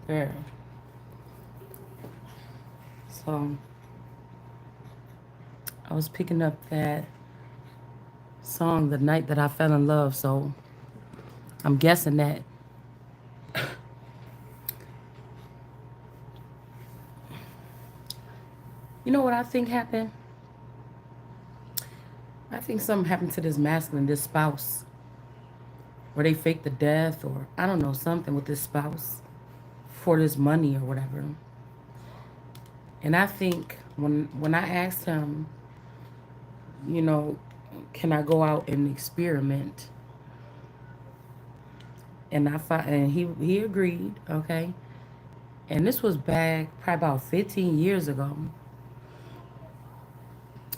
Girl. So I was picking up that song the night that I fell in love. So I'm guessing that, you know what I think happened? I think something happened to this masculine, this spouse, where they faked the death, or I don't know, something with this spouse for this money or whatever. And I think when I asked him, you know, can I go out and experiment? And he agreed, okay. And this was back probably about 15 years ago.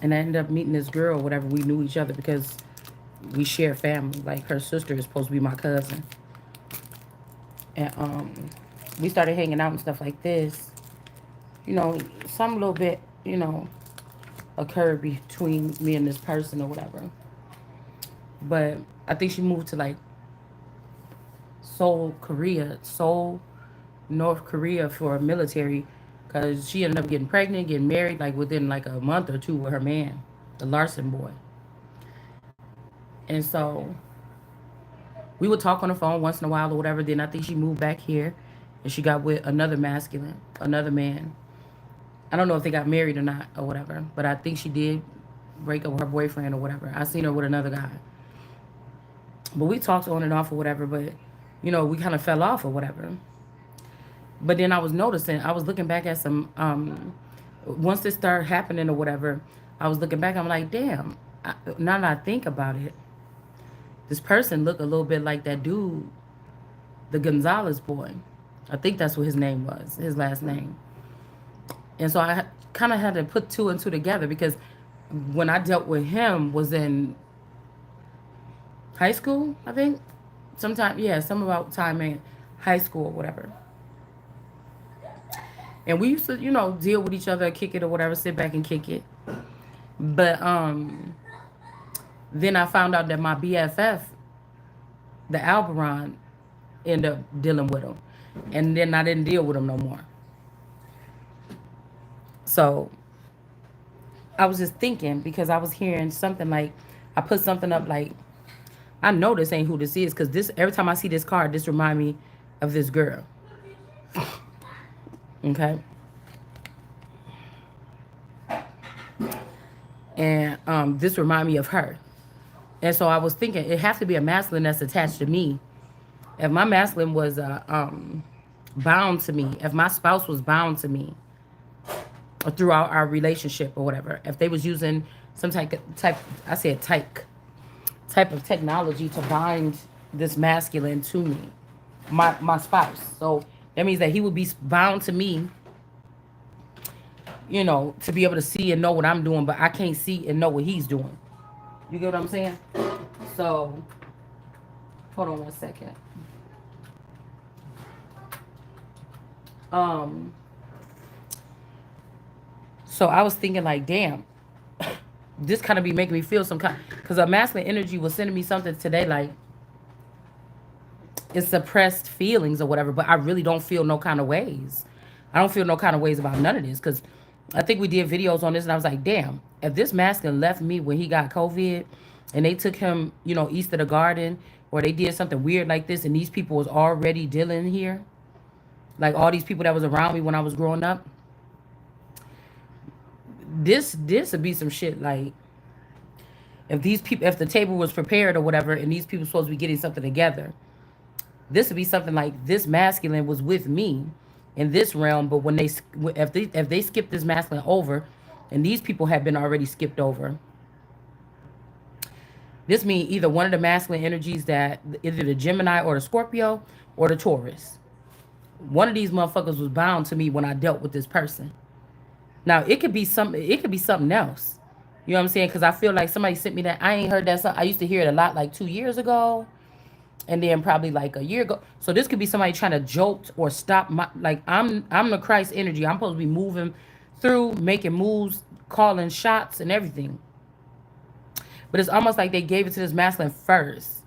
And I ended up meeting this girl, whatever. We knew each other because we share family. Like her sister is supposed to be my cousin, and we started hanging out and stuff like this. You know, some little bit, you know, occurred between me and this person or whatever. But I think she moved to like Seoul, North Korea for military, because she ended up getting pregnant, getting married like within like a month or two with her man, the Larson boy. And so we would talk on the phone once in a while or whatever. Then I think she moved back here and she got with another masculine, another man. I don't know if they got married or not or whatever, but I think she did break up with her boyfriend or whatever. I seen her with another guy. But we talked on and off or whatever, but you know, we kind of fell off or whatever. But then I was noticing, I was looking back at some, once this started happening or whatever, I was looking back, I'm like, damn, now that I think about it, this person looked a little bit like that dude, the Gonzalez boy. I think that's what his name was, his last name. And so I kind of had to put two and two together because when I dealt with him was in high school, I think. Sometime, yeah, some about time in high school or whatever. And we used to, you know, deal with each other, kick it or whatever, sit back and kick it. But then I found out that my BFF, the Alberon, ended up dealing with him. And then I didn't deal with him no more. So I was just thinking because I was hearing something like, I put something up like, I know this ain't who this is because this every time I see this card, this remind me of this girl. Okay. And this remind me of her. And so I was thinking it has to be a masculine that's attached to me. If my masculine was bound to me, if my spouse was bound to me throughout our relationship or whatever, if they was using some type of technology to bind this masculine to me, my spouse. So that means that he would be bound to me, you know, to be able to see and know what I'm doing, but I can't see and know what he's doing. You get what I'm saying? So, hold on one second. Um, so I was thinking like, damn, this kind of be making me feel some kind, because a masculine energy was sending me something today like it's suppressed feelings or whatever, but I really don't feel no kind of ways. I don't feel no kind of ways about none of this because I think we did videos on this and I was like, damn, if this masculine left me when he got COVID and they took him, you know, east of the garden or they did something weird like this and these people was already dealing here, like all these people that was around me when I was growing up, this would be some shit like if these people, if the table was prepared or whatever and these people supposed to be getting something together, this would be something like this masculine was with me in this realm, but when if they skip this masculine over, and these people have been already skipped over, this means either one of the masculine energies that either the Gemini or the Scorpio or the Taurus, one of these motherfuckers was bound to me when I dealt with this person. Now it could be something else. You know what I'm saying? Because I feel like somebody sent me that. I ain't heard that song. I used to hear it a lot like 2 years ago and then probably like a year ago. So this could be somebody trying to jolt or stop my, like I'm the Christ energy. I'm supposed to be moving through, making moves, calling shots and everything. But it's almost like they gave it to this masculine first.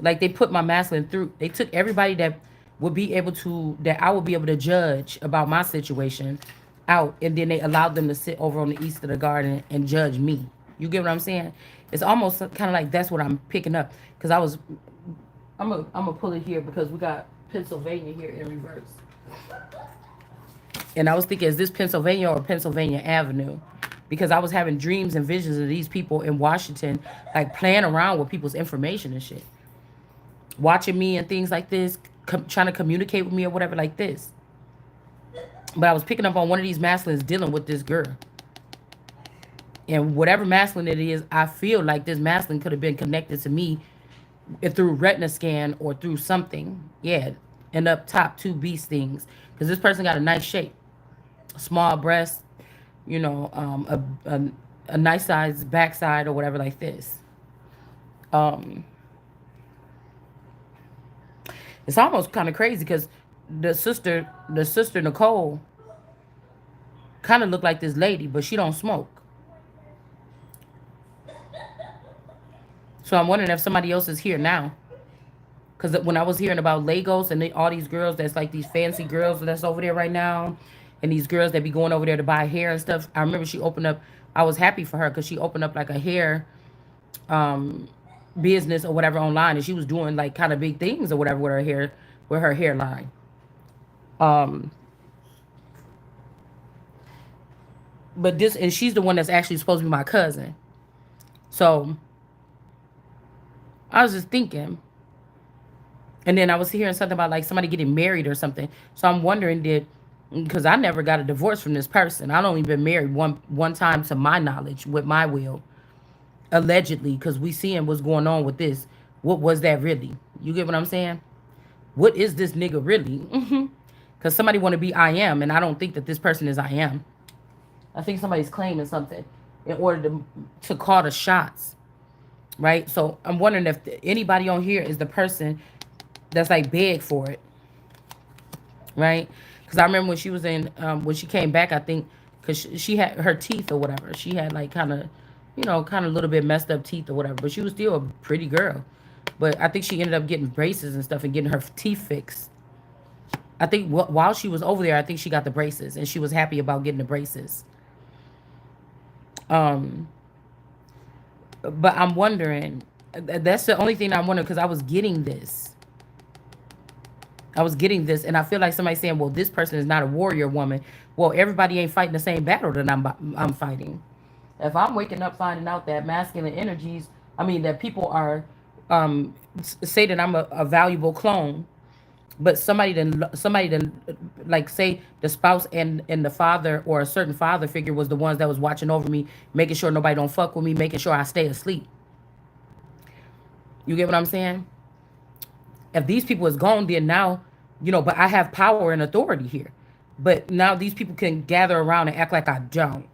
Like they put my masculine through. They took everybody that would be able to, that I would be able to judge about my situation out, and then they allowed them to sit over on the east of the garden and judge me. You get what I'm saying? It's almost kind of like that's what I'm picking up, because I'm gonna pull it here because we got Pennsylvania here in reverse. And I was thinking, is this Pennsylvania or Pennsylvania Avenue? Because I was having dreams and visions of these people in Washington, like playing around with people's information and shit, watching me and things like this, trying to communicate with me or whatever like this. But I was picking up on one of these masculines dealing with this girl. And whatever masculine it is, I feel like this masculine could have been connected to me through retina scan or through something. Yeah. And up top, two beast things. Because this person got a nice shape, small breast, a nice size backside or whatever like this. Um, it's almost kind of crazy because the sister Nicole kind of looked like this lady, but she don't smoke. So I'm wondering if somebody else is here now. Because when I was hearing about Lagos and all these girls that's like these fancy girls that's over there right now, and these girls that be going over there to buy hair and stuff, I remember she opened up, I was happy for her because she opened up like a hair um, business or whatever online, and she was doing like kind of big things or whatever with her hairline. Um, but this, and she's the one that's actually supposed to be my cousin. So I was just thinking, and then I was hearing something about like somebody getting married or something. So I'm wondering, because I never got a divorce from this person. I'd only been married one time to my knowledge with my will, allegedly, because we seeing what's going on with this. What was that really? You get what I'm saying? What is this nigga really? Because somebody want to be I am, and I don't think that this person is I am. I think somebody's claiming something in order to call the shots, right? So I'm wondering if anybody on here is the person that's like beg for it, right? Because I remember when she was when she came back, I think, because she had her teeth or whatever. She had like kind of, kind of a little bit messed up teeth or whatever, but she was still a pretty girl. But I think she ended up getting braces and stuff and getting her teeth fixed. I think while she was over there, I think she got the braces and she was happy about getting the braces. Um, but I'm wondering, that's the only thing I'm wondering, because I was getting this. And I feel like somebody's saying, well, this person is not a warrior woman. Well, everybody ain't fighting the same battle that I'm fighting. If I'm waking up finding out that masculine energies, I mean, that people are, say that I'm a valuable clone, but somebody then like say the spouse and the father or a certain father figure was the ones that was watching over me, making sure nobody don't fuck with me, making sure I stay asleep. You get what I'm saying? If these people is gone, then now, but I have power and authority here. But now these people can gather around and act like I don't.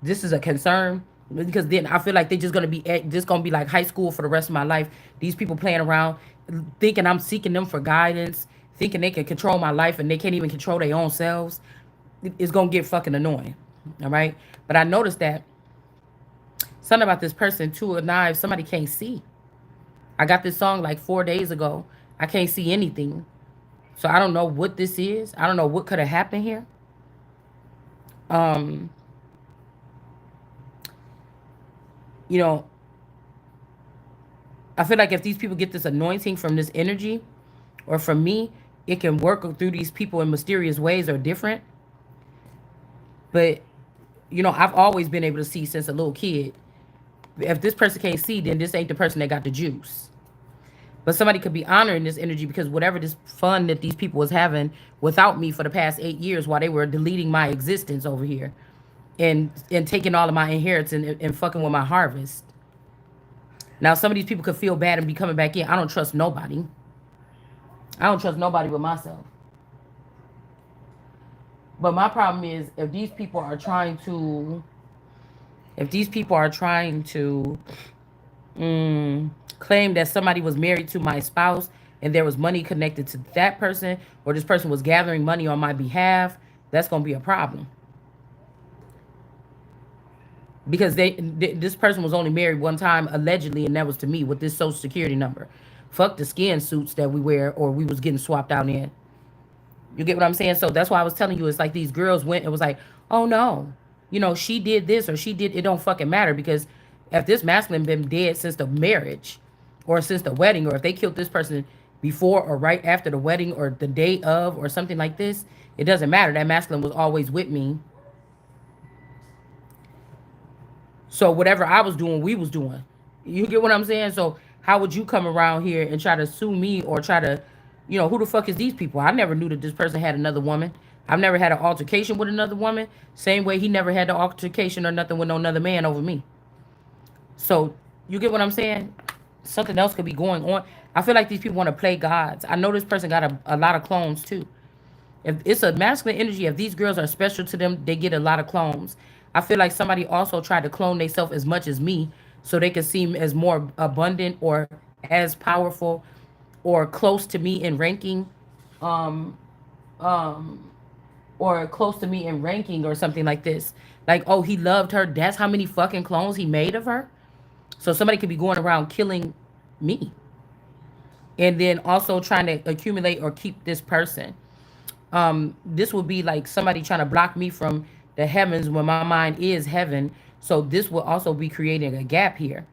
This is a concern, because then I feel like they're just gonna be like high school for the rest of my life. These people playing around, thinking I'm seeking them for guidance, thinking they can control my life and they can't even control their own selves. It's gonna get fucking annoying. All right. But I noticed that something about this person, Two of Knives, somebody can't see. I got this song like 4 days ago. I can't see anything. So I don't know what this is. I don't know what could have happened here. Um, you know, I feel like if these people get this anointing from this energy or from me, it can work through these people in mysterious ways or different. But, I've always been able to see since a little kid. If this person can't see, then this ain't the person that got the juice. But somebody could be honoring this energy because whatever this fun that these people was having without me for the past 8 years while they were deleting my existence over here and taking all of my inheritance and fucking with my harvest. Now, some of these people could feel bad and be coming back in. I don't trust nobody. I don't trust nobody but myself. But my problem is if these people are trying to claim that somebody was married to my spouse and there was money connected to that person, or this person was gathering money on my behalf, that's going to be a problem. Because this person was only married one time, allegedly, and that was to me with this social security number. Fuck the skin suits that we wear or we was getting swapped out in. You get what I'm saying? So that's why I was telling you, it's like these girls went, it was like, oh no, she did this or she did, it don't fucking matter, because if this masculine been dead since the marriage or since the wedding, or if they killed this person before or right after the wedding or the day of or something like this, it doesn't matter. That masculine was always with me. So whatever I was doing, we was doing. You get what I'm saying? So how would you come around here and try to sue me or try to, who the fuck is these people? I never knew that this person had another woman. I've never had an altercation with another woman. Same way he never had the altercation or nothing with no another man over me. So you get what I'm saying? Something else could be going on. I feel like these people want to play gods. I know this person got a lot of clones too. If it's a masculine energy, if these girls are special to them, they get a lot of clones. I feel like somebody also tried to clone themselves as much as me so they could seem as more abundant or as powerful or close to me in ranking, um, um, or close to me in ranking or something like this. Like, oh, he loved her. That's how many fucking clones he made of her. So somebody could be going around killing me and then also trying to accumulate or keep this person. This would be like somebody trying to block me from the heavens when my mind is heaven. So this will also be creating a gap here.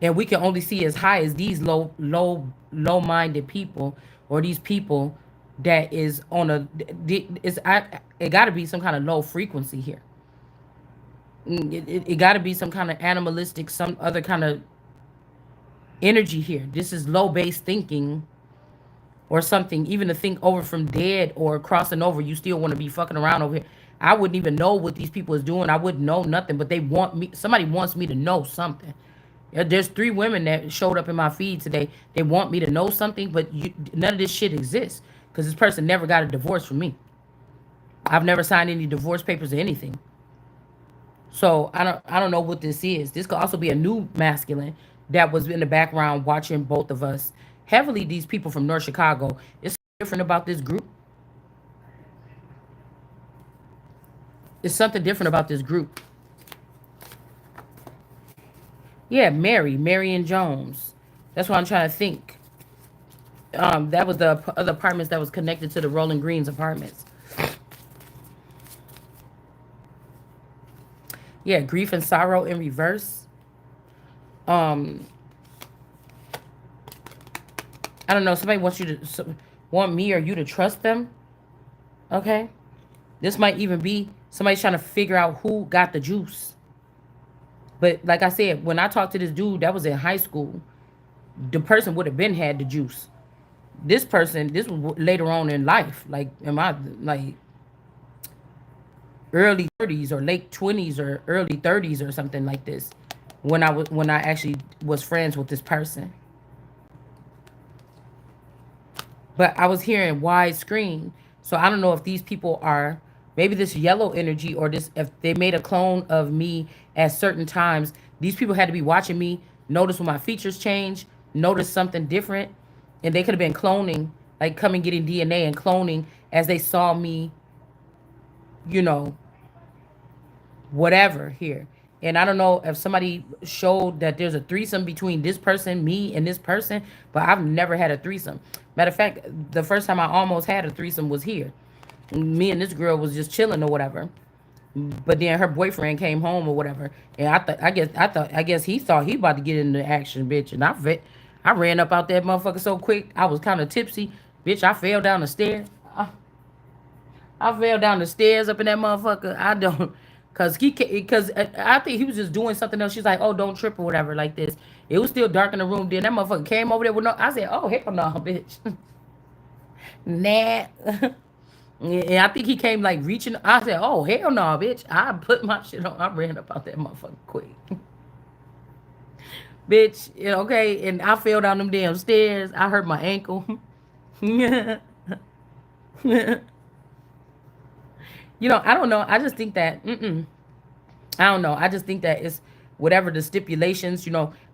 And we can only see as high as these low minded people, or these people that is on a, it got to be some kind of low frequency here. It got to be some kind of animalistic, some other kind of energy here. This is low base thinking or something. Even to think over from dead or crossing over, you still want to be fucking around over here. I wouldn't even know what these people is doing. I wouldn't know nothing, but they want me. Somebody wants me to know something. There's 3 women that showed up in my feed today. They want me to know something, but none of this shit exists because this person never got a divorce from me. I've never signed any divorce papers or anything. So I don't know what this is. This could also be a new masculine that was in the background watching both of us. Heavily these people from North Chicago. It's different about this group. It's something different about this group. Yeah, Marion Jones. That's what I'm trying to think. That was the other apartments that was connected to the Rolling Greens apartments. Yeah, grief and sorrow in reverse. Um, I don't know. Somebody wants you to want me or you to trust them. Okay, this might even be somebody trying to figure out who got the juice. But like I said, when I talked to this dude that was in high school, the person would have been had the juice. This person, this was later on in life, like in my like early 30s or late 20s or early 30s or something like this, when I actually was friends with this person. But I was hearing widescreen. So I don't know if these people are maybe this yellow energy, or this, if they made a clone of me at certain times. These people had to be watching me, notice when my features change, notice something different. And they could have been cloning, like coming getting DNA and cloning as they saw me, you know, whatever here. And I don't know if somebody showed that there's a threesome between this person, me, and this person, but I've never had a threesome. Matter of fact, the first time I almost had a threesome was here. Me and this girl was just chilling or whatever. But then her boyfriend came home or whatever, and I guess he thought he about to get into action, bitch. And I ran up out that motherfucker so quick. I was kind of tipsy, bitch. I fell down the stairs. I fell down the stairs up in that motherfucker. I don't, cause I think he was just doing something else. She's like, oh, don't trip or whatever like this. It was still dark in the room. Then that motherfucker came over there with no. I said, oh hell no, bitch. Nah. And I think he came like reaching. I said, oh hell no, bitch. I put my shit on. I ran up out that motherfucker quick. Bitch, okay, and I fell down them damn stairs. I hurt my ankle. I don't know. I just think that, I don't know. I just think that it's whatever the stipulations,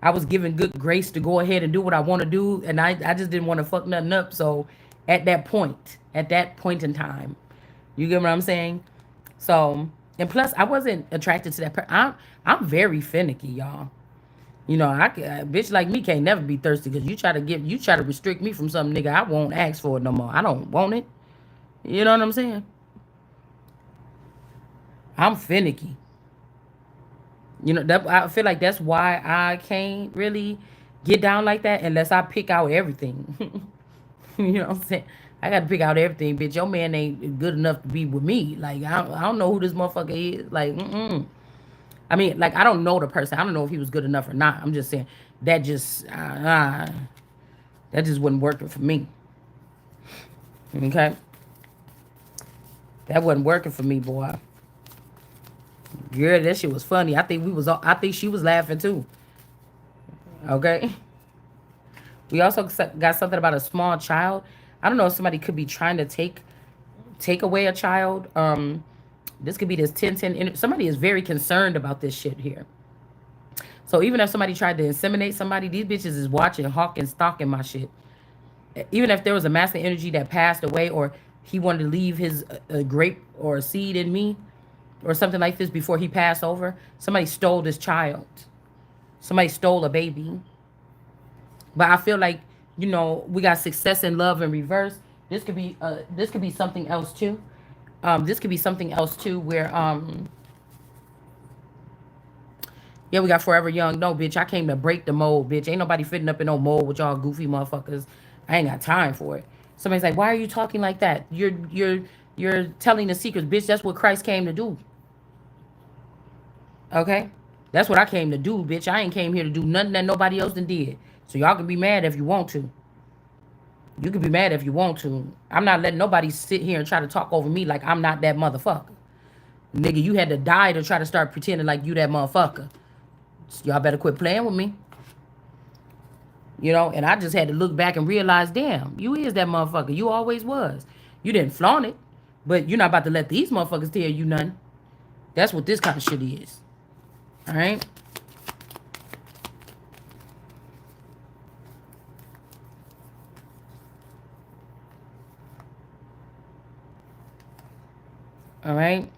I was given good grace to go ahead and do what I want to do. And I just didn't want to fuck nothing up. So at that point in time, you get what I'm saying? So, and plus, I wasn't attracted to that person. I'm very finicky, y'all. You know, a bitch like me can't never be thirsty because you try to restrict me from something, nigga. I won't ask for it no more. I don't want it. You know what I'm saying? I'm finicky. You know that I feel like that's why I can't really get down like that unless I pick out everything. You know what I'm saying? I got to pick out everything, bitch. Your man ain't good enough to be with me. Like I don't know who this motherfucker is. Like, I mean, like I don't know the person. I don't know if he was good enough or not. I'm just saying that just that just wasn't working for me. Okay, that wasn't working for me, boy. Girl, that shit was funny. I think we was. I think she was laughing too. Okay. We also got something about a small child. I don't know if somebody could be trying to take away a child. This could be this 1010. Somebody is very concerned about this shit here. So even if somebody tried to inseminate somebody, these bitches is watching, hawking, stalking my shit. Even if there was a masculine energy that passed away, or he wanted to leave his a grape or a seed in me, or something like this before he passed over, somebody stole this child. Somebody stole a baby. But I feel like, we got success and love in reverse. This could be something else too. This could be something else too where yeah, we got forever young. No, bitch, I came to break the mold, bitch. Ain't nobody fitting up in no mold with y'all goofy motherfuckers. I ain't got time for it. Somebody's like, why are you talking like that? You're telling the secrets, bitch. That's what Christ came to do. Okay? That's what I came to do, bitch. I ain't came here to do nothing that nobody else done did. So y'all can be mad if you want to. You can be mad if you want to. I'm not letting nobody sit here and try to talk over me like I'm not that motherfucker. Nigga, you had to die to try to start pretending like you that motherfucker. So y'all better quit playing with me. And I just had to look back and realize, damn, you is that motherfucker. You always was. You didn't flaunt it, but you're not about to let these motherfuckers tell you nothing. That's what this kind of shit is. All right? All right?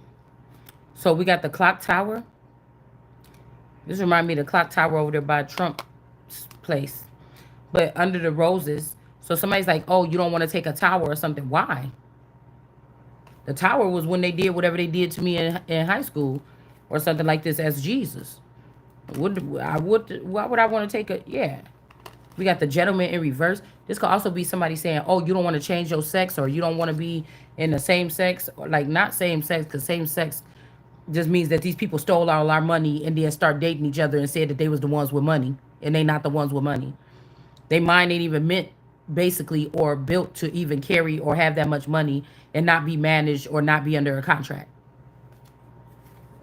So we got the clock tower. This reminds me of the clock tower over there by Trump's place. But under the roses. So somebody's like, oh, you don't want to take a tower or something. Why? The tower was when they did whatever they did to me in high school or something like this as Jesus. Why would I want to take a, yeah. We got the gentleman in reverse. This could also be somebody saying, oh, you don't want to change your sex, or you don't want to be in the same sex, or like not same sex, because same sex just means that these people stole all our money and then start dating each other and said that they was the ones with money, and they not the ones with money. They mind ain't even meant basically or built to even carry or have that much money and not be managed or not be under a contract.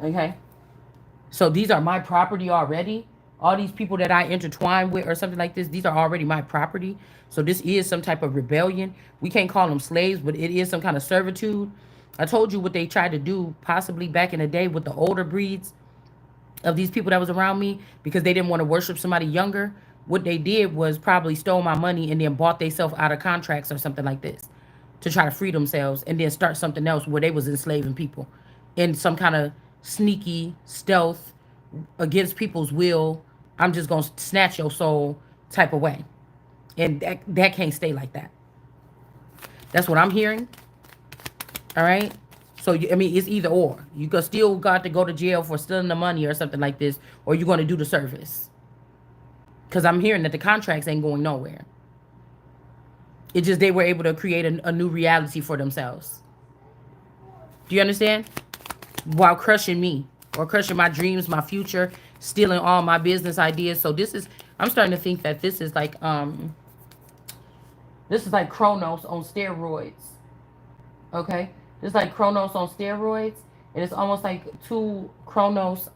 Okay? So these are my property already. All these people that I intertwine with or something like this, these are already my property. So this is some type of rebellion. We can't call them slaves, but it is some kind of servitude. I told you what they tried to do possibly back in the day with the older breeds of these people that was around me because they didn't want to worship somebody younger. What they did was probably stole my money and then bought themselves out of contracts or something like this to try to free themselves and then start something else where they was enslaving people in some kind of sneaky stealth against people's will. I'm just gonna snatch your soul type of way, and that can't stay like that. That's what I'm hearing. All right. So I mean, it's either or. You could still got to go to jail for stealing the money or something like this, or you're gonna do the service. Because I'm hearing that the contracts ain't going nowhere. It's just they were able to create a new reality for themselves. Do you understand? While crushing me or crushing my dreams, my future, stealing all my business ideas. So I'm starting to think that this is like Chronos on steroids. Okay? It's like Chronos on steroids. And it's almost like two Chronos.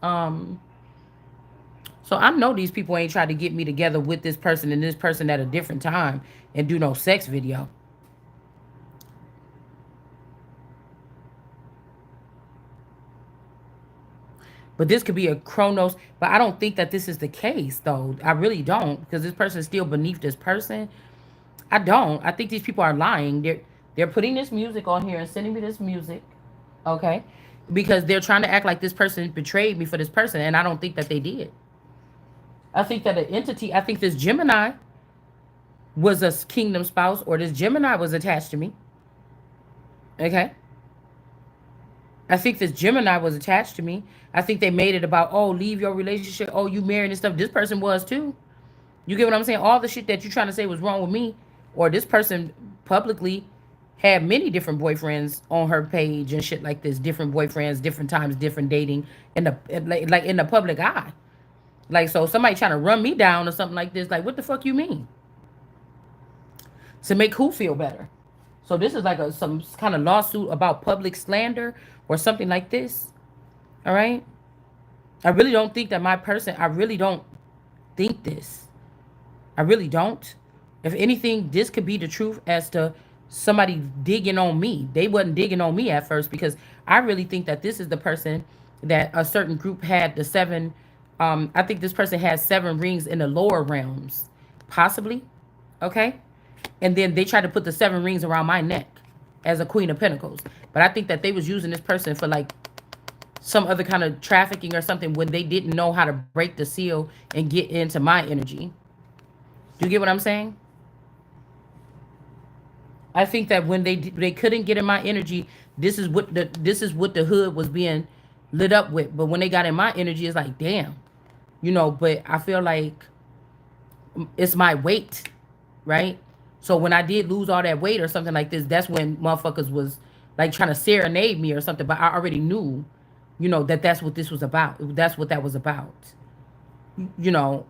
So I know these people ain't tried to get me together with this person and this person at a different time and do no sex video. But this could be a Chronos. But I don't think that this is the case, though. I really don't. Because this person is still beneath this person. I don't. I think these people are lying. They're putting this music on here and sending me this music. Okay? Because they're trying to act like this person betrayed me for this person. And I don't think that they did. I think that an entity, I think this Gemini was a kingdom spouse, or this Gemini was attached to me. Okay. I think this Gemini was attached to me. I think they made it about, oh, leave your relationship. Oh, you married and stuff. This person was too. You get what I'm saying? All the shit that you're trying to say was wrong with me, or this person publicly had many different boyfriends on her page and shit like this. Different boyfriends, different times, different dating in the like in the public eye. Like, so somebody trying to run me down or something like this. Like, what the fuck you mean? To make who feel better? So this is like some kind of lawsuit about public slander or something like this. All right. I really don't think that my person. I really don't think this. I really don't. If anything, this could be the truth as to somebody digging on me. They wasn't digging on me at first because I really think that this is the person that a certain group had the seven. I think this person has 7 rings in the lower realms, possibly. Okay. And then they tried to put the 7 rings around my neck as a Queen of Pentacles. But I think that they was using this person for like some other kind of trafficking or something when they didn't know how to break the seal and get into my energy. Do you get what I'm saying? I think that when they couldn't get in my energy, this is what the hood was being lit up with. But when they got in my energy, it's like, damn, But I feel like it's my weight, right? So when I did lose all that weight or something like this, that's when motherfuckers was like trying to serenade me or something. But I already knew, that's what this was about. That's what that was about. You know,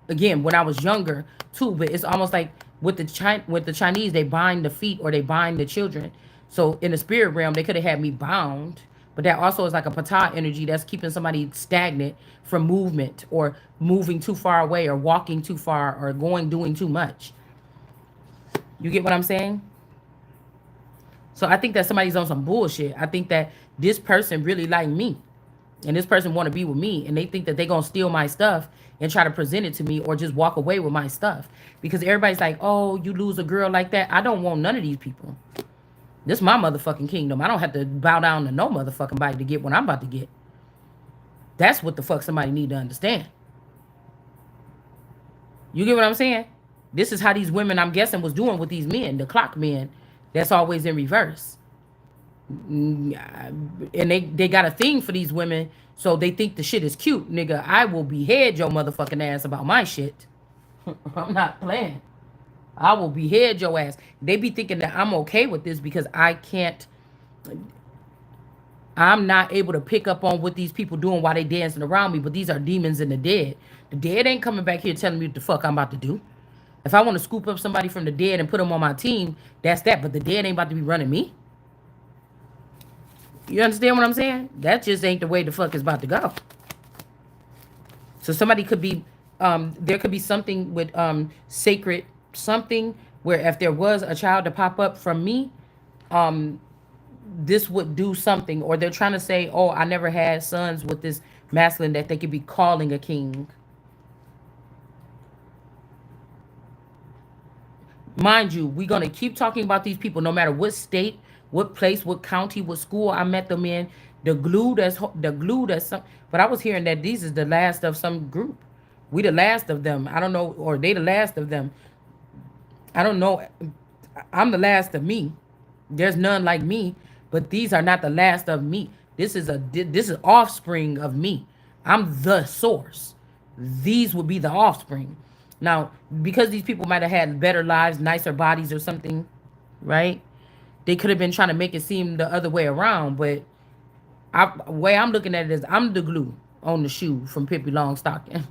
again, when I was younger too. But it's almost like with the Chinese, they bind the feet or they bind the children. So in the spirit realm, they could have had me bound. But that also is like a patah energy that's keeping somebody stagnant from movement or moving too far away or walking too far or doing too much. You get what I'm saying? So I think that somebody's on some bullshit. I think that this person really like me. And this person want to be with me. And they think that they going to steal my stuff and try to present it to me or just walk away with my stuff. Because everybody's like, oh, you lose a girl like that. I don't want none of these people. This is my motherfucking kingdom. I don't have to bow down to no motherfucking body to get what I'm about to get. That's what the fuck somebody need to understand. You get what I'm saying? This is how these women, I'm guessing, was doing with these men, the clock men, that's always in reverse. And they got a thing for these women, so they think the shit is cute. Nigga, I will behead your motherfucking ass about my shit. I'm not playing. I will behead your ass. They be thinking that I'm okay with this because I'm not able to pick up on what these people doing while they dancing around me, but these are demons in the dead. The dead ain't coming back here telling me what the fuck I'm about to do. If I want to scoop up somebody from the dead and put them on my team, that's that. But the dead ain't about to be running me. You understand what I'm saying? That just ain't the way the fuck is about to go. So somebody could be, there could be something with sacred something where if there was a child to pop up from me, this would do something. Or they're trying to say, oh, I never had sons with this masculine that they could be calling a king. Mind you, we're going to keep talking about these people no matter what state, what place, what county, what school I met them in. The glue that's some, but I was hearing that these is the last of some group. We the last of them. I don't know, or they the last of them. I don't know. I'm the last of me. There's none like me, but these are not the last of me. This is offspring of me. I'm the source. These would be the offspring. Now, because these people might have had better lives, nicer bodies or something, right? They could have been trying to make it seem the other way around, but the way I'm looking at it is I'm the glue on the shoe from Pippi Longstocking.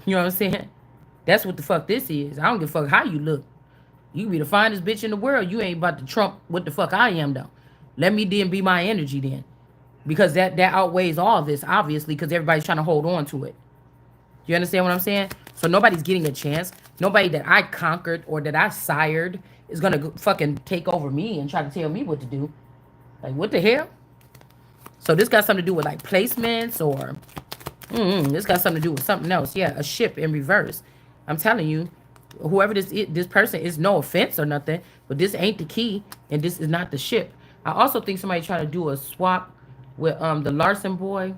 You know what I'm saying? That's what the fuck this is. I don't give a fuck how you look. You can be the finest bitch in the world. You ain't about to trump what the fuck I am, though. Let me then be my energy then. Because that outweighs all this, obviously, because everybody's trying to hold on to it. You understand what I'm saying? So nobody's getting a chance. Nobody that I conquered or that I sired is going to fucking take over me and try to tell me what to do. Like, what the hell? So this got something to do with, like, placements or... this got something to do with something else. Yeah, a ship in reverse. I'm telling you, whoever this person is, no offense or nothing, but this ain't the key, and this is not the ship. I also think somebody trying to do a swap with the Larson boy.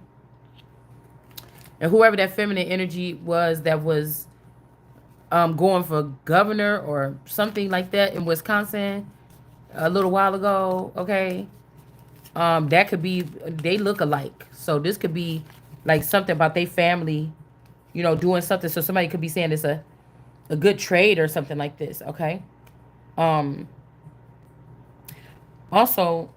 And whoever that feminine energy was that was going for governor or something like that in Wisconsin a little while ago, okay? That could be, they look alike. So this could be like something about their family, you know, doing something. So somebody could be saying it's a good trade or something like this, okay? Um also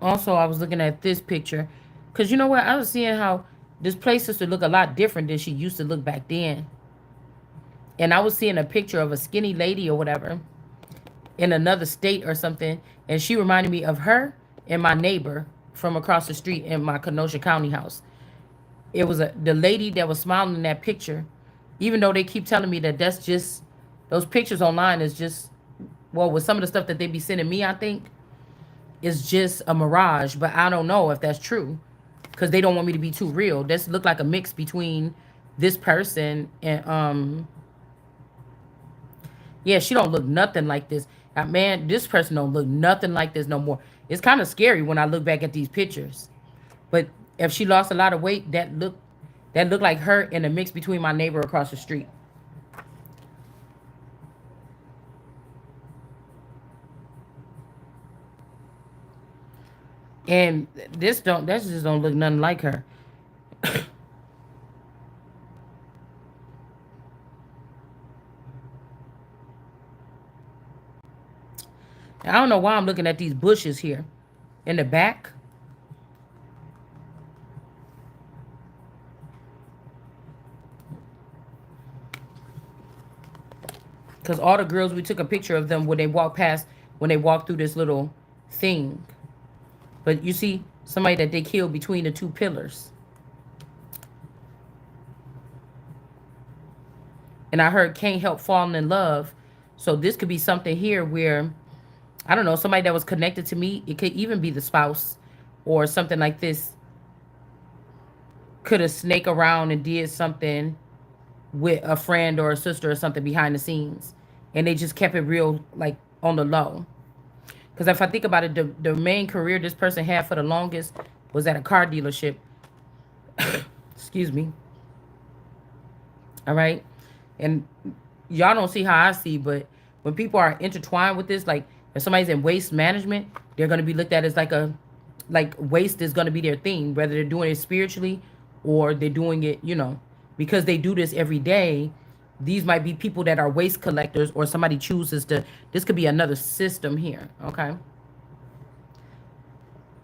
also I was looking at this picture because you know what? I was seeing how this place used to look a lot different than she used to look back then. And I was seeing a picture of a skinny lady or whatever in another state or something, and she reminded me of her and my neighbor from across the street in my Kenosha County house. It was the lady that was smiling in that picture, even though they keep telling me that that's just those pictures online is just, well, with some of the stuff that they be sending me, I think it's just a mirage, but I don't know if that's true because they don't want me to be too real. This looked like a mix between this person and yeah, she don't look nothing like this. Man, this person don't look nothing like this no more. It's kind of scary when I look back at these pictures. But if she lost a lot of weight, that looked like her in a mix between my neighbor across the street. And that just don't look nothing like her. I don't know why I'm looking at these bushes here in the back. Because all the girls, we took a picture of them when they walked past, when they walked through this little thing. But you see somebody that they killed between the two pillars. And I heard can't help falling in love. So this could be something here where, I don't know, somebody that was connected to me. It could even be the spouse or something like this. Could have snake around and did something with a friend or a sister or something behind the scenes. And they just kept it real, like on the low. Because if I think about it, the main career this person had for the longest was at a car dealership. Excuse me. All right. And y'all don't see how I see, but when people are intertwined with this, like if somebody's in waste management, they're going to be looked at as like waste is going to be their thing, whether they're doing it spiritually or they're doing it, because they do this every day. These might be people that are waste collectors, or somebody chooses to, this could be another system here. Okay.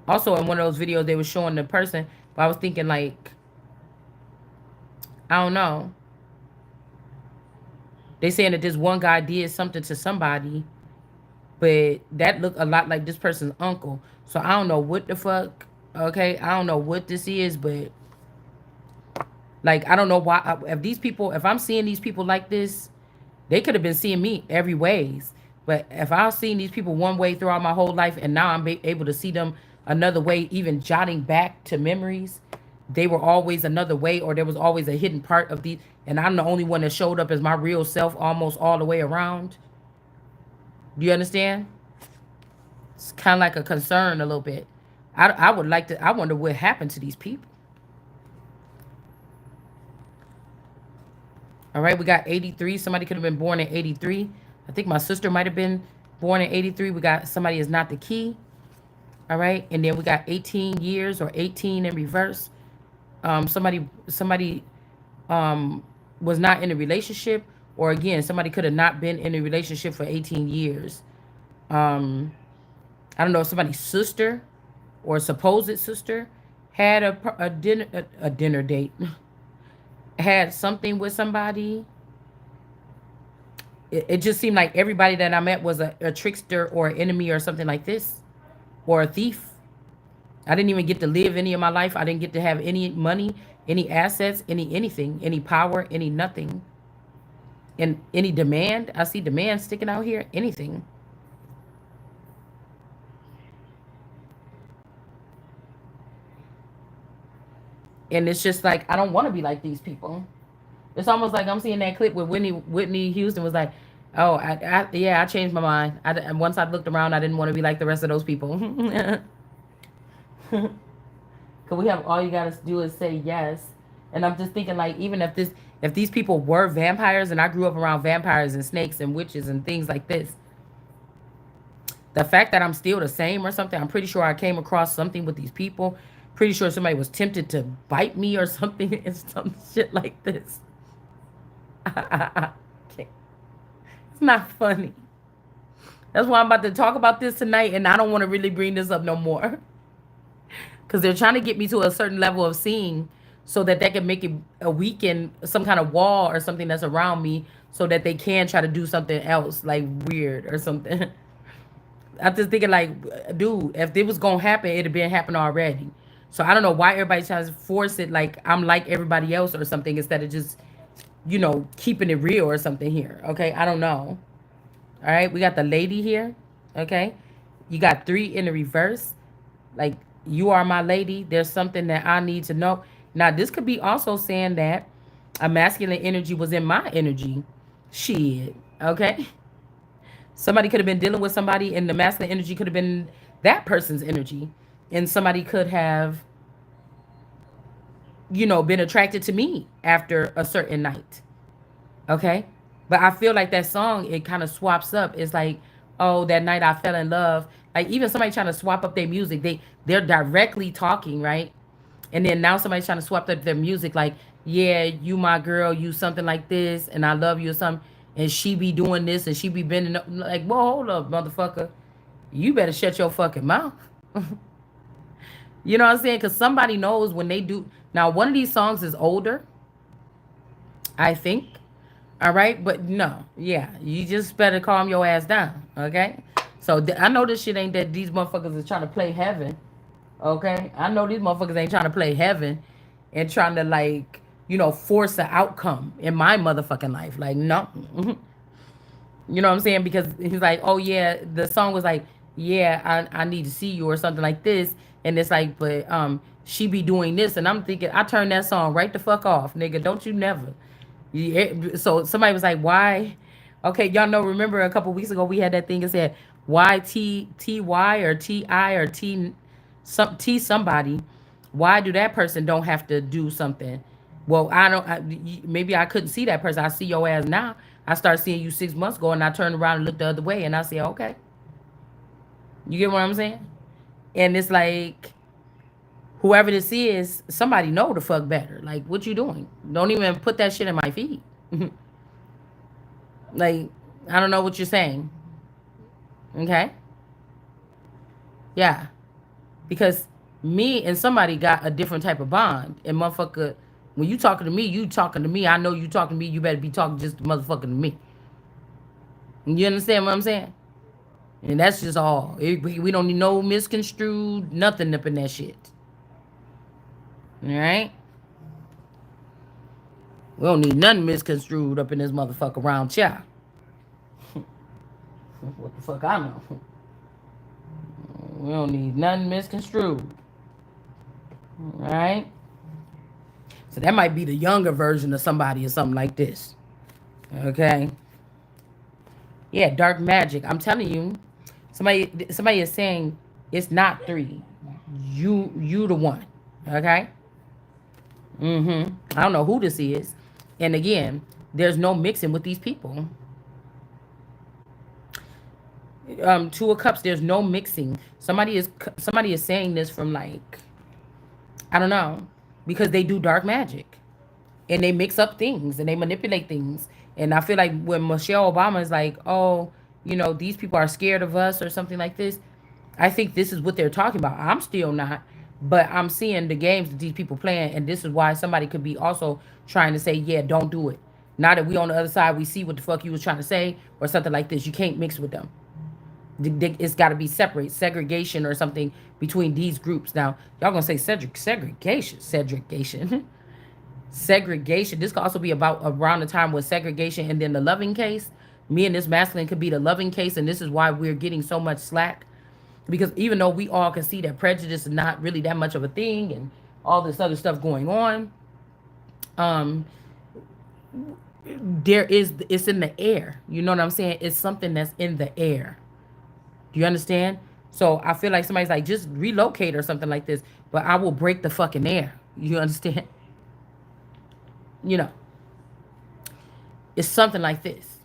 Also, in one of those videos, they were showing the person, but I was thinking, like, I don't know. They saying that this one guy did something to somebody, but that looked a lot like this person's uncle. So I don't know what the fuck. Okay, I don't know what this is, but like I don't know why. If these people, if I'm seeing these people like this, they could have been seeing me every ways. But if I've seen these people one way throughout my whole life, and now I'm able to see them another way, even jotting back to memories, they were always another way, or there was always a hidden part of these, and I'm the only one that showed up as my real self almost all the way around. Do you understand? It's kind of like a concern a little bit. I would like to, I wonder what happened to these people. All right, we got 83. Somebody could have been born in 83. I think my sister might have been born in 83. We got somebody is not the key. All right, and then we got 18 years or 18 in reverse. Somebody was not in a relationship, or again, somebody could have not been in a relationship for 18 years. I don't know if somebody's sister or supposed sister had a dinner date, had something with somebody. It just seemed like everybody that I met was a trickster or an enemy or something like this, or a thief. I didn't even get to live any of my life. I didn't get to have any money, any assets, anything, any power, any nothing. And any demand. I see demand sticking out here. Anything. And it's just like I don't want to be like these people. It's almost like I'm seeing that clip where Whitney Houston was like, "Oh, I changed my mind. And once I looked around, I didn't want to be like the rest of those people." Because Cause we have all you gotta do is say yes. And I'm just thinking like even if these people were vampires and I grew up around vampires and snakes and witches and things like this, the fact that I'm still the same or something, I'm pretty sure I came across something with these people. Pretty sure somebody was tempted to bite me or something and some shit like this. Okay. It's not funny. That's why I'm about to talk about this tonight and I don't want to really bring this up no more. Because they're trying to get me to a certain level of seeing so that they can make it a weaken some kind of wall or something that's around me so that they can try to do something else like weird or something. I'm just thinking like, dude, if it was gonna happen, it'd have been happened already. So I don't know why everybody tries to force it like I'm like everybody else or something instead of just, keeping it real or something here. Okay, I don't know. All right, we got the lady here. Okay, you got 3 in the reverse. Like, you are my lady. There's something that I need to know. Now, this could be also saying that a masculine energy was in my energy. Shit. Okay. Somebody could have been dealing with somebody, and the masculine energy could have been that person's energy. And somebody could have, been attracted to me after a certain night. Okay. But I feel like that song, it kind of swaps up. It's like, oh, that night I fell in love. Like even somebody trying to swap up their music, they're directly talking, right? And then now somebody's trying to swap up their music, like, yeah, you my girl, you something like this, and I love you or something. And she be doing this and she be bending up like, whoa, hold up, motherfucker. You better shut your fucking mouth. You know what I'm saying? Because somebody knows when they do. Now, one of these songs is older, I think. All right, but no, yeah, you just better calm your ass down, okay? So I know this shit ain't that these motherfuckers is trying to play heaven, okay? I know these motherfuckers ain't trying to play heaven and trying to like, force an outcome in my motherfucking life. Like, no. You know what I'm saying? Because he's like, oh yeah, the song was like, yeah, I need to see you or something like this. And it's like, but she be doing this. And I'm thinking, I turned that song right the fuck off, nigga. Don't you never. Yeah, so somebody was like, why? Okay, y'all know, remember a couple weeks ago we had that thing that said YTTY or TI or T somebody. Why do that person don't have to do something? Well, I don't. Maybe I couldn't see that person. I see your ass now. I start seeing you 6 months ago, and I turned around and looked the other way, and I say, okay, you get what I'm saying? And it's like, whoever this is, somebody know the fuck better. Like, what you doing? Don't even put that shit in my feed. Like, I don't know what you're saying. Okay? Yeah. Because me and somebody got a different type of bond. And motherfucker, when you talking to me, you talking to me. I know you talking to me. You better be talking just to motherfucking to me. You understand what I'm saying? And that's just all. We don't need no misconstrued nothing up in that shit. All right? We don't need nothing misconstrued up in this motherfucker round child. What the fuck I know? We don't need nothing misconstrued. Alright? So that might be the younger version of somebody or something like this. Okay? Yeah, dark magic. I'm telling you, somebody is saying it's not 3. You the one. Okay? I don't know who this is. And again, there's no mixing with these people. 2 of Cups, there's no mixing. Somebody is saying this from like, I don't know, because they do dark magic and they mix up things and they manipulate things. And I feel like when Michelle Obama is like, oh, these people are scared of us or something like this, I think this is what they're talking about. I'm still not, but I'm seeing the games that these people playing, and this is why somebody could be also trying to say, yeah, don't do it. Now that we on the other side, we see what the fuck you was trying to say or something like this. You can't mix with them. It's got to be separate, segregation or something between these groups. Now, y'all gonna say segregation. Segregation. This could also be about around the time with segregation and then the loving case. Me and this masculine could be the loving case, and this is why we're getting so much slack. Because even though we all can see that prejudice is not really that much of a thing and all this other stuff going on, it's in the air. You know what I'm saying? It's something that's in the air. Do you understand? So I feel like somebody's like, just relocate or something like this. But I will break the fucking air. You understand? You know, it's something like this.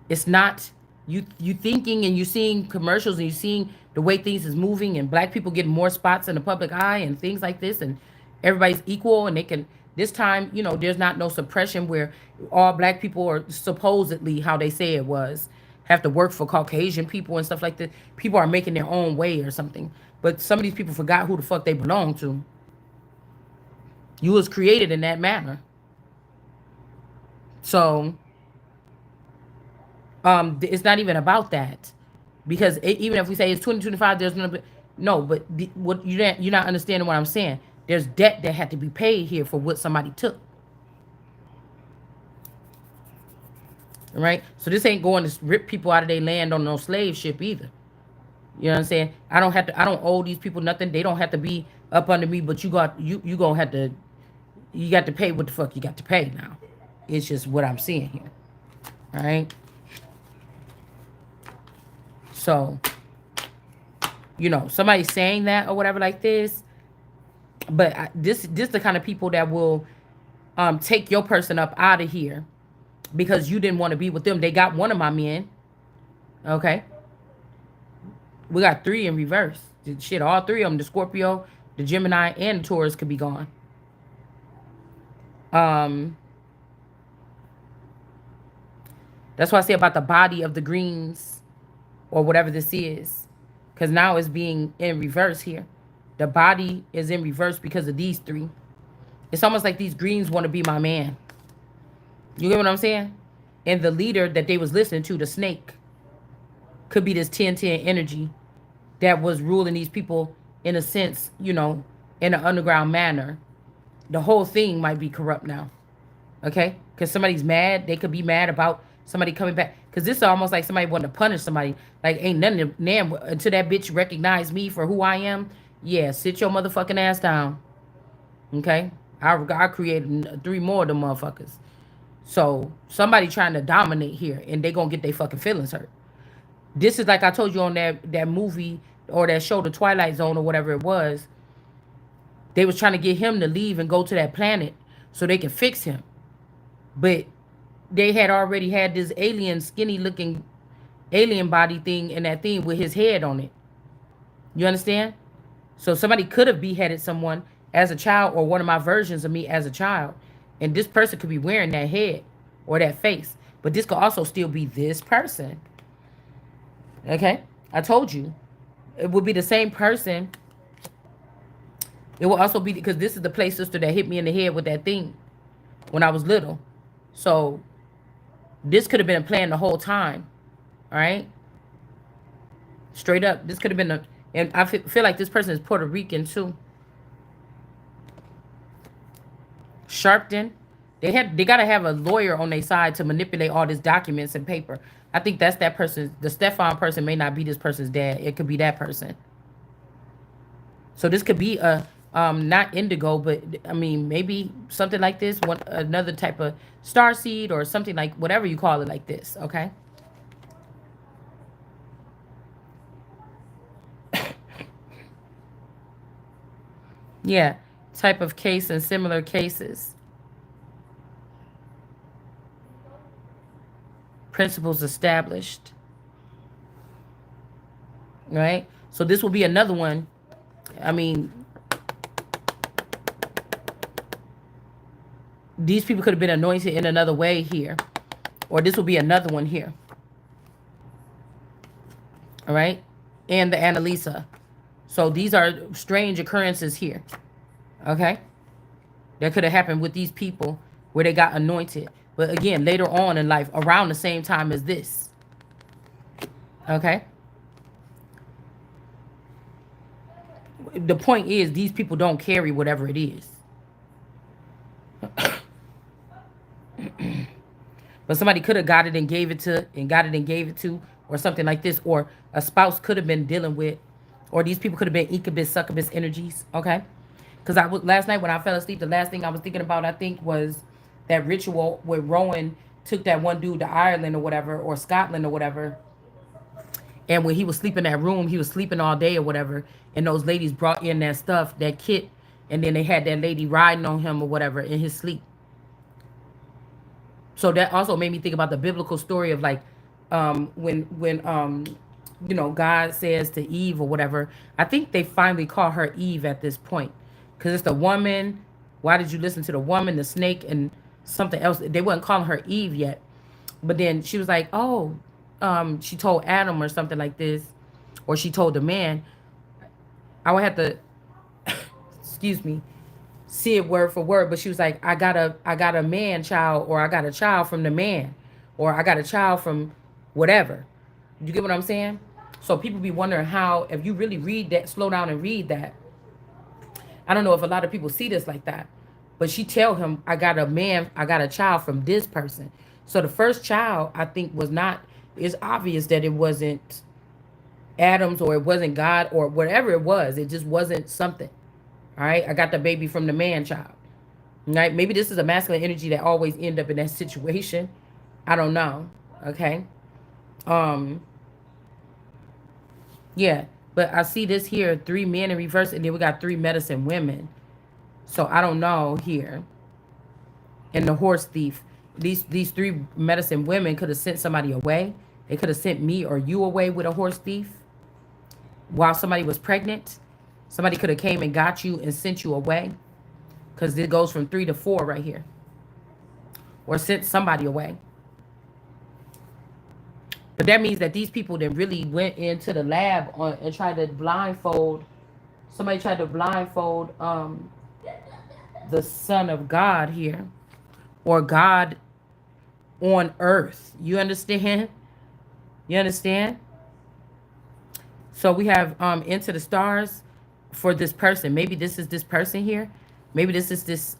It's not you thinking and you seeing commercials and you seeing the way things is moving and black people getting more spots in the public eye and things like this and everybody's equal and they can this time, there's not no suppression where all black people are supposedly how they say it was have to work for Caucasian people and stuff like that. People are making their own way or something. But some of these people forgot who the fuck they belong to. You was created in that manner. So it's not even about that because even if we say it's 2025 there's gonna be no but what you're not understanding what I'm saying. There's debt that had to be paid here for what somebody took, right? So this ain't going to rip people out of their land on no slave ship either. You know what I'm saying? I don't owe these people nothing. They don't have to be up under me, but you gonna have to you got to pay what the fuck you got to pay now. It's just what I'm seeing here. All right. So somebody saying that or whatever like this. But this the kind of people that will take your person up out of here because you didn't want to be with them. They got one of my men. Okay, we got three in reverse. Shit, all three of them, the Scorpio, the Gemini, and the Taurus could be gone. Um, that's why I say about the body of the greens or whatever this is, because now it's being in reverse here. The body is in reverse because of these three. It's almost like these greens want to be my man. You get what I'm saying? And the leader that they was listening to, the snake, could be this 10-10 energy that was ruling these people in a sense, in an underground manner. The whole thing might be corrupt now. Okay? Because somebody's mad. They could be mad about somebody coming back. Because this is almost like somebody wanting to punish somebody. Like, ain't nothing until that bitch recognize me for who I am. Yeah, sit your motherfucking ass down. Okay? I created three more of them motherfuckers. So somebody trying to dominate here and they gonna get their fucking feelings hurt. This is like I told you on that movie or that show, The Twilight Zone or whatever it was. They was trying to get him to leave and go to that planet so they could fix him. But they had already had this alien, skinny looking alien body thing and that thing with his head on it. You understand? So somebody could have beheaded someone as a child or one of my versions of me as a child. And this person could be wearing that head or that face. But this could also still be this person. Okay? I told you. It would be the same person. It will also be because this is the play sister that hit me in the head with that thing when I was little. So this could have been a plan the whole time. All right? Straight up. This could have been a... And I feel like this person is Puerto Rican too. Sharpton. They gotta have a lawyer on their side to manipulate all these documents and paper. I think that's that person. The Stefan person may not be this person's dad. It could be that person. So this could be a not indigo, but I mean maybe something like this. One another type of star seed or something like whatever you call it like this. Okay. Yeah, type of case and similar cases. Principles established. Right? So this will be another one. I mean, these people could have been anointed in another way here. Or this will be another one here. All right? And the Annalisa. So these are strange occurrences here. Okay? That could have happened with these people where they got anointed. But again, later on in life, around the same time as this. Okay? The point is, these people don't carry whatever it is. But somebody could have got it and gave it to, or something like this. Or a spouse could have been dealing with, or these people could have been incubus, succubus energies. Okay? Because last night when I fell asleep, the last thing I was thinking about, I think, was that ritual where Rowan took that one dude to Ireland or whatever, or Scotland or whatever, And when he was sleeping in that room, he was sleeping all day or whatever. And those ladies brought in that stuff, that kit, and then they had that lady riding on him or whatever in his sleep. So that also made me think about the biblical story of like when God says to Eve or whatever. I think they finally call her Eve at this point, because it's the woman. Why did you listen to the woman, the snake, and something else? They weren't calling her Eve yet, but then she was like, oh, she told Adam or something like this, or she told the man. I would have to excuse me, see it word for word, but she was like, I got a man child, or I got a child from the man, or I got a child from whatever. You get what I'm saying? So people be wondering how, if you really read that, slow down and read that. I don't know if a lot of people see this like that, but she tell him, I got a man, I got a child from this person. So the first child, I think, was not, it's obvious that it wasn't Adam's, or it wasn't God, or whatever it was. It just wasn't something. All right, I got the baby from the man child. Right? Maybe this is a masculine energy that always end up in that situation. I don't know. Okay. Um, yeah. But I see this here, 3 men in reverse, and then we got 3 medicine women. So I don't know here. And the horse thief. These 3 medicine women could have sent somebody away. They could have sent me or you away with a horse thief while somebody was pregnant. Somebody could have came and got you and sent you away, because it goes from 3 to 4 right here, or sent somebody away. But that means that these people that really went into the lab and tried to blindfold, somebody tried to blindfold the Son of God here, or God on earth. You understand? You understand? So we have Into the Stars for this person. Maybe this is this person here. Maybe this is this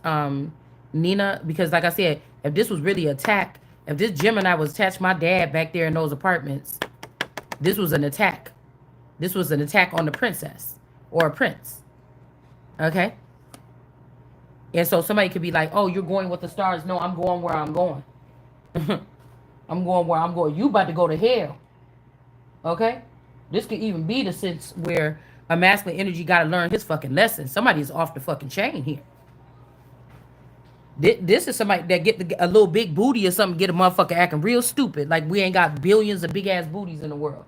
Nina. Because like I said, if this was really attack, if this Gemini was attached to my dad back there in those apartments, this was an attack. This was an attack on the princess or a prince. Okay? And so somebody could be like, oh, you're going with the stars. No, I'm going where I'm going. I'm going where I'm going. You about to go to hell. Okay? This could even be the sense where a masculine energy got to learn his fucking lesson. Somebody is off the fucking chain here. This is somebody that get a little big booty or something, get a motherfucker acting real stupid. Like we ain't got billions of big ass booties in the world.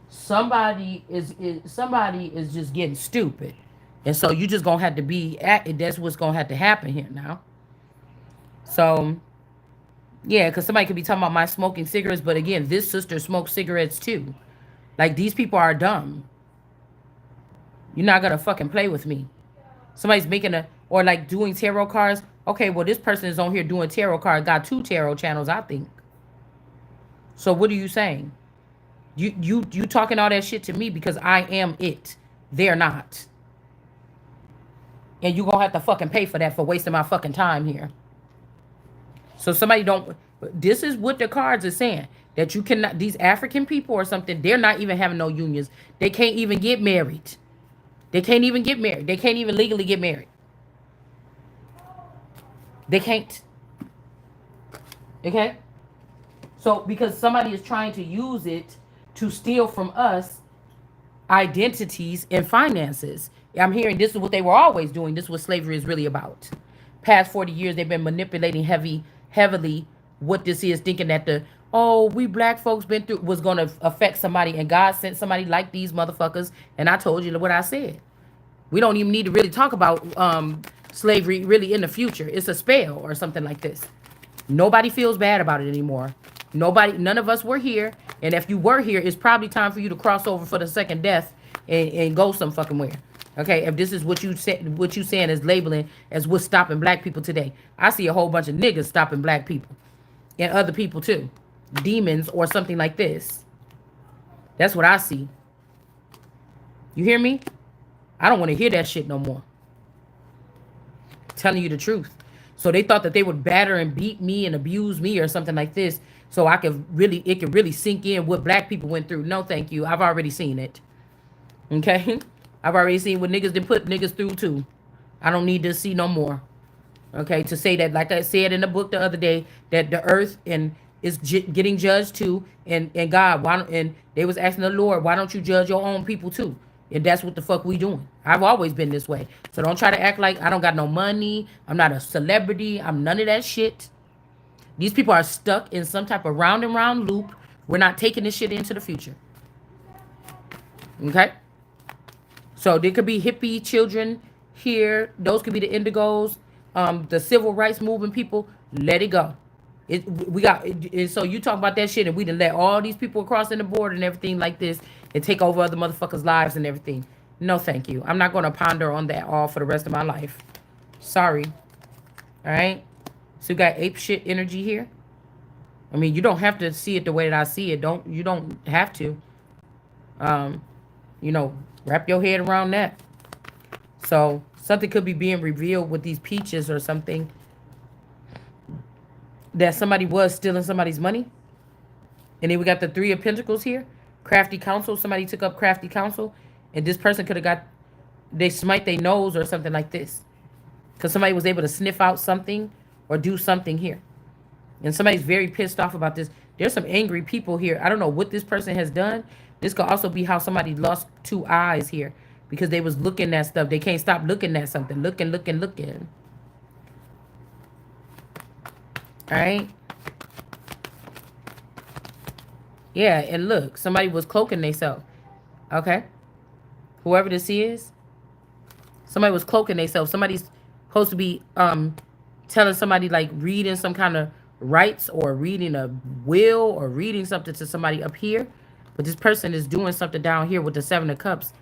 Somebody is just getting stupid. And so you just gonna have to be at, that's what's gonna have to happen here now. So yeah, because somebody could be talking about my smoking cigarettes, but again, this sister smokes cigarettes too. Like these people are dumb. You're not gonna fucking play with me. Somebody's making or like doing tarot cards. Okay, well this person is on here doing tarot cards, got 2 tarot channels, I think. So what are you saying? You talking all that shit to me because I am it. They're not. And you gonna have to fucking pay for that, for wasting my fucking time here. So somebody don't, this is what the cards are saying. That you cannot, these African people or something, they're not even having no unions. They can't even get married. They can't even get married. They can't even legally get married. They can't. Okay? So because somebody is trying to use it to steal from us identities and finances. I'm hearing this is what they were always doing. This is what slavery is really about. Past 40 years, they've been manipulating heavily what this is, thinking that we black folks been through was going to affect somebody, and God sent somebody like these motherfuckers. And I told you what I said. We don't even need to really talk about slavery really in the future. It's a spell or something like this. Nobody feels bad about it anymore. None of us were here. And if you were here, it's probably time for you to cross over for the second death and go some fucking where. Okay, if this is what you saying is labeling as what's stopping black people today. I see a whole bunch of niggas stopping black people. And other people too. Demons or something like this. That's what I see. You hear me? I don't want to hear that shit no more. Telling you the truth. So they thought that they would batter and beat me and abuse me or something like this. So it could really sink in what black people went through. No, thank you. I've already seen it. Okay? I've already seen what niggas did put niggas through too. I don't need to see no more. Okay? To say that, like I said in the book the other day, that the earth is getting judged too, and God, They was asking the Lord, why don't you judge your own people too? And that's what the fuck we doing. I've always been this way. So don't try to act like I don't got no money. I'm not a celebrity. I'm none of that shit. These people are stuck in some type of round and round loop. We're not taking this shit into the future. Okay? So there could be hippie children here. Those could be the indigos, the civil rights movement people. Let it go. So you talk about that shit, and we done let all these people crossing the border and everything like this and take over other motherfuckers' lives and everything. No, thank you. I'm not going to ponder on that all for the rest of my life. Sorry. All right? So you got ape shit energy here. I mean, you don't have to see it the way that I see it. You don't have to. You know, wrap your head around that. So something could be being revealed with these peaches or something, that somebody was stealing somebody's money. And then we got the Three of Pentacles here. Crafty counsel. Somebody took up crafty counsel. And this person could have got, they smite their nose or something like this. Because somebody was able to sniff out something or do something here. And somebody's very pissed off about this. There's some angry people here. I don't know what this person has done. This could also be how somebody lost two eyes here. Because they was looking at stuff. They can't stop looking at something. Looking. All right. Yeah, and look, somebody was cloaking themselves. Okay. Whoever this is, somebody was cloaking themselves. Somebody's supposed to be telling somebody, like, reading some kind of rights or reading a will or reading something to somebody up here. But this person is doing something down here with the Seven of Cups,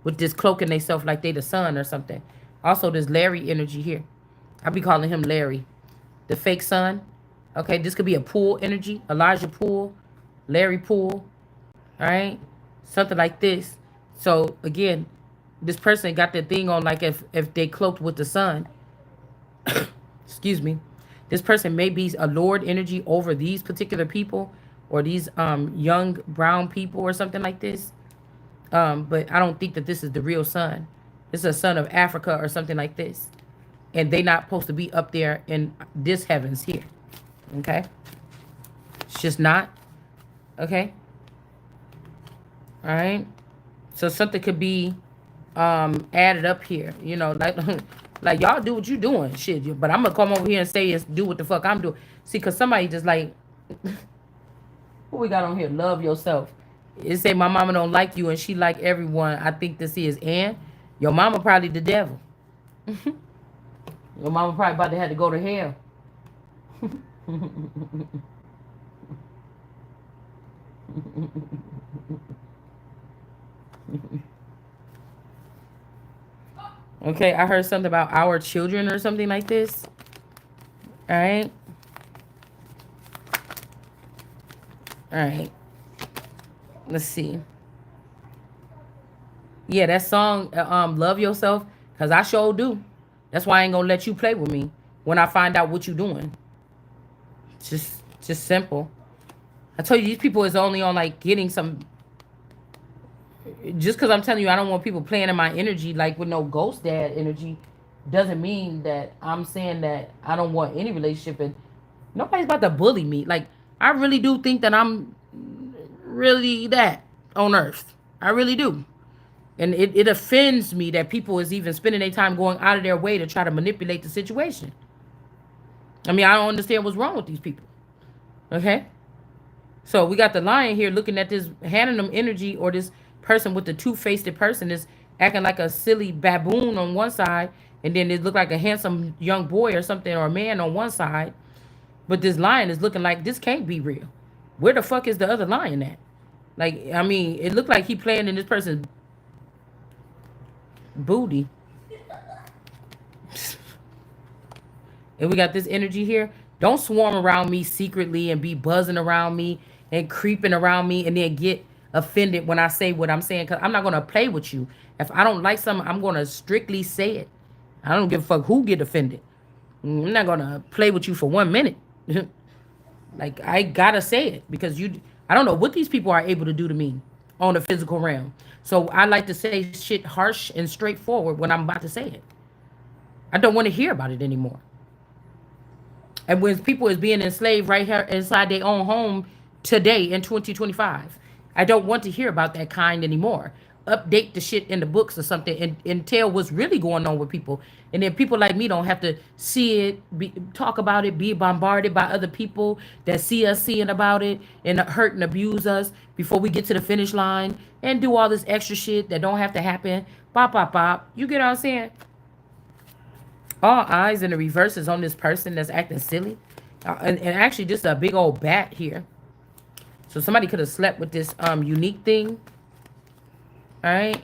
with this cloaking themselves like they the sun or something. Also, there's Larry energy here. I'll be calling him Larry, the fake son. Okay, this could be a Poole energy. Elijah Poole, Larry Poole. All right, something like this. So again, this person got their thing on like if they cloaked with the sun. Excuse me. This person may be a Lord energy over these particular people or these young brown people or something like this. But I don't think that this is the real sun. This is a son of Africa or something like this. And they not supposed to be up there in this heavens here. Okay? It's just not. Okay? All right? So something could be added up here. You know, like like y'all do what you doing. Shit. But I'm going to come over here and say and do what the fuck I'm doing. See, because somebody just like... What we got on here? Love yourself. It say my mama don't like you and she like everyone. I think this is Ann. Your mama probably the devil. Your mama probably about to have to go to hell. Okay, I heard something about our children or something like this. All right. All right. Let's see. Yeah, that song, Love Yourself, because I sure do. That's why I ain't going to let you play with me when I find out what you doing. Just simple. I told you, these people is only on, like, getting some... Just because I'm telling you I don't want people playing in my energy, like, with no ghost dad energy, doesn't mean that I'm saying that I don't want any relationship. And nobody's about to bully me. Like, I really do think that I'm really that on earth. I really do. And it offends me that people is even spending their time going out of their way to try to manipulate the situation. I mean, I don't understand what's wrong with these people. Okay? So we got the lion here looking at this, handing them energy, or this person with the two-faced person is acting like a silly baboon on one side, and then it look like a handsome young boy or something, or a man on one side. But this lion is looking like this can't be real. Where the fuck is the other lion at? Like, I mean, it looked like he playing in this person's booty. And we got this energy here. Don't swarm around me secretly and be buzzing around me and creeping around me and then get offended when I say what I'm saying, because I'm not going to play with you. If I don't like something, I'm going to strictly say it. I don't give a fuck who get offended. I'm not going to play with you for 1 minute. Like, I got to say it because I don't know what these people are able to do to me on the physical realm. So I like to say shit harsh and straightforward when I'm about to say it. I don't want to hear about it anymore. And when people is being enslaved right here inside their own home today in 2025, I don't want to hear about that kind anymore. Update the shit in the books or something, and tell what's really going on with people. And then people like me don't have to see it, talk about it, be bombarded by other people that see us seeing about it and hurt and abuse us before we get to the finish line and do all this extra shit that don't have to happen. Bop, bop, bop. You get what I'm saying? All eyes in the reverse is on this person that's acting silly. And actually, just a big old bat here. So somebody could have slept with this unique thing. All right?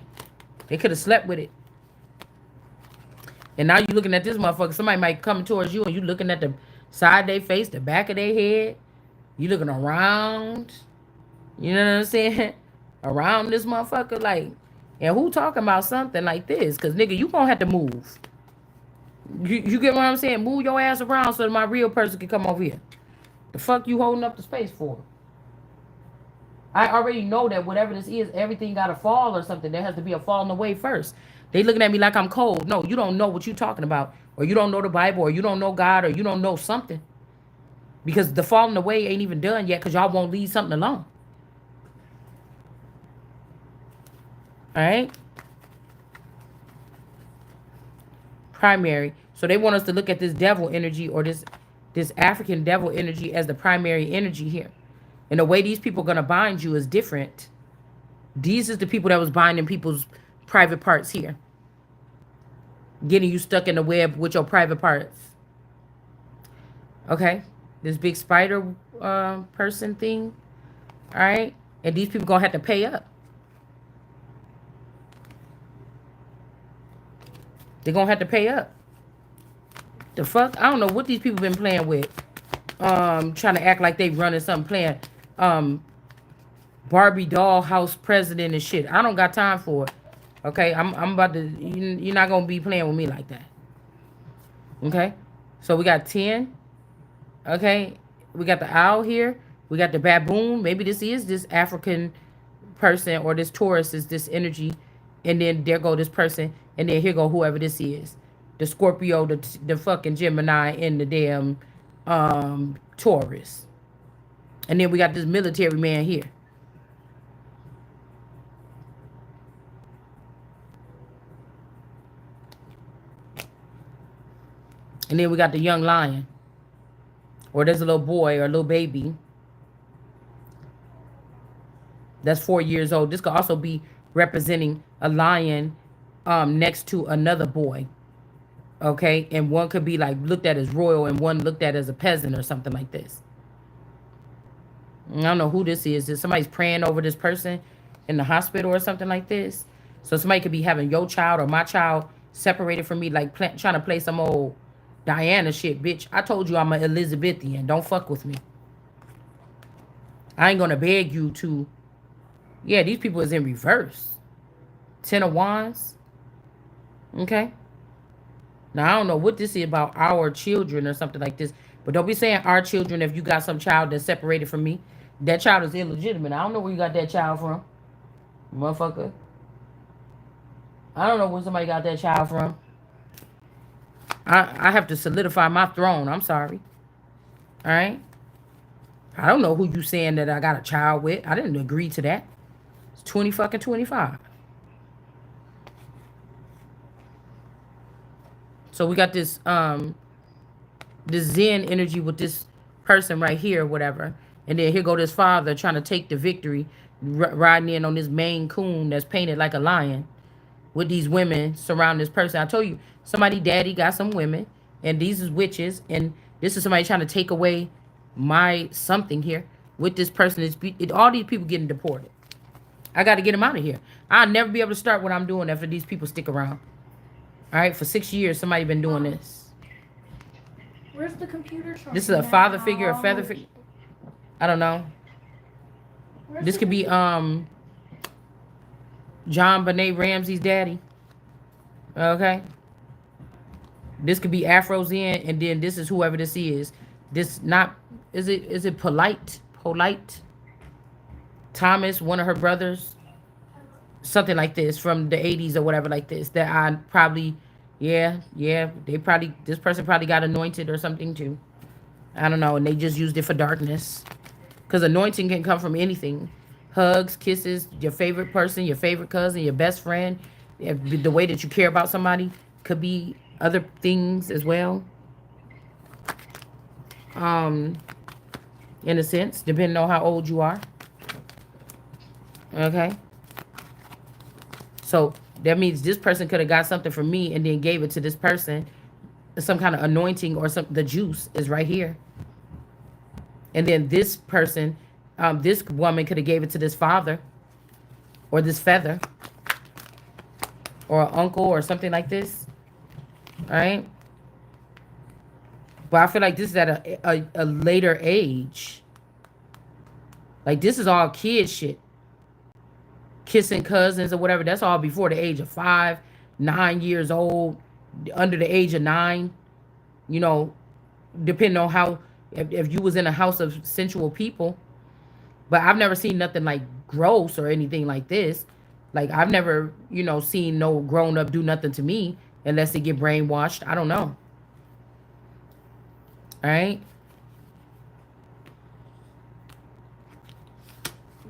They could have slept with it. And now you looking at this motherfucker. Somebody might come towards you and you looking at the side of their face, the back of their head. You looking around. You know what I'm saying? Around this motherfucker. Like, and who talking about something like this? Because, nigga, you gonna have to move. You get what I'm saying? Move your ass around so that my real person can come over here. The fuck you holding up the space for? I already know that whatever this is, everything got to fall or something. There has to be a falling away first. They looking at me like I'm cold. No, you don't know what you're talking about. Or you don't know the Bible. Or you don't know God. Or you don't know something. Because the falling away ain't even done yet because y'all won't leave something alone. All right? Primary. So they want us to look at this devil energy or this African devil energy as the primary energy here. And the way these people are going to bind you is different. These is the people that was binding people's private parts here. Getting you stuck in the web with your private parts. Okay? This big spider person thing. All right? And these people going to have to pay up. They're going to have to pay up. The fuck? I don't know what these people been playing with. Trying to act like they running something, playing Barbie dollhouse president and shit. I don't got time for it. Okay? I'm about to... You're not going to be playing with me like that. Okay? So we got 10. Okay? We got the owl here. We got the baboon. Maybe this is this African person or this Taurus is this energy. And then there go this person. And then here go whoever this is. The Scorpio, the fucking Gemini, and the damn Taurus. And then we got this military man here. And then we got the young lion. Or there's a little boy or a little baby. That's 4 years old. This could also be representing a lion next to another boy. Okay? And one could be like looked at as royal and one looked at as a peasant or something like this. I don't know who this is. Is somebody's praying over this person in the hospital or something like this? So somebody could be having your child or my child separated from me, like trying to play some old Diana shit, bitch. I told you I'm an Elizabethan. Don't fuck with me. I ain't gonna beg you to. Yeah, these people is in reverse. 10 of Wands. Okay. Now, I don't know what this is about our children or something like this. But don't be saying our children if you got some child that's separated from me. That child is illegitimate. I don't know where you got that child from. Motherfucker. I don't know where somebody got that child from. I have to solidify my throne. I'm sorry. All right? I don't know who you saying that I got a child with. I didn't agree to that. It's 20 fucking 25. So we got this Zen energy with this person right here or whatever. And then here go this father trying to take the victory, riding in on this Maine Coon that's painted like a lion with these women surrounding this person. I told you, somebody daddy got some women, and these is witches, and this is somebody trying to take away my something here with this person. All these people getting deported. I got to get them out of here. I'll never be able to start what I'm doing after these people stick around. All right, for 6 years, somebody been doing this. Where's the computer? This is a father figure, a feather figure. I don't know. This could be John Benet Ramsey's daddy. Okay. This could be Afro Zen, and then this is whoever this is. This not is it polite? Thomas, one of her brothers. Something like this from the 80s or whatever like this. That I probably this person probably got anointed or something too. I don't know, and they just used it for darkness. Because anointing can come from anything. hugs, kisses, your favorite person, your favorite cousin, your best friend. The way that you care about somebody could be other things as well. Um, in a sense, depending on how old you are. Okay. So that means this person could have got something from me and then gave it to this person. Some kind of anointing or some the juice is right here. And then this person, this woman could have gave it to this father or this feather or an uncle or something like this. All right. But I feel like this is at a later age. Like this is all kid shit. Kissing cousins or whatever. That's all before the age of 5, 9 years old, under the age of 9. You know, depending on how, if you was in a house of sensual people. But I've never seen nothing like gross or anything like this. Like I've never, seen no grown up do nothing to me unless they get brainwashed. I don't know. All right.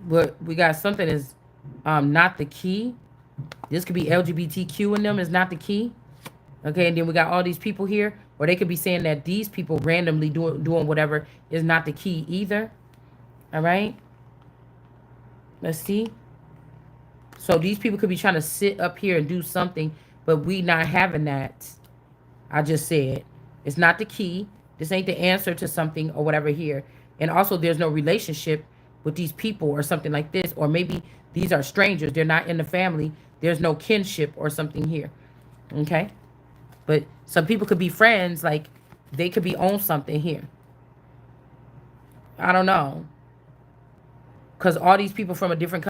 But we got something is not the key. This could be LGBTQ in them is not the key. Okay, and then we got all these people here, or they could be saying that these people randomly doing whatever is not the key either. All right. Let's see. So these people could be trying to sit up here and do something, but we not having that. I just said it's not the key. This ain't the answer to something or whatever here. And also there's no relationship with these people or something like this. Or maybe these are strangers. They're not in the family. There's no kinship or something here. Okay. But some people could be friends. Like they could be on something here. I don't know. Because all these people from a different country.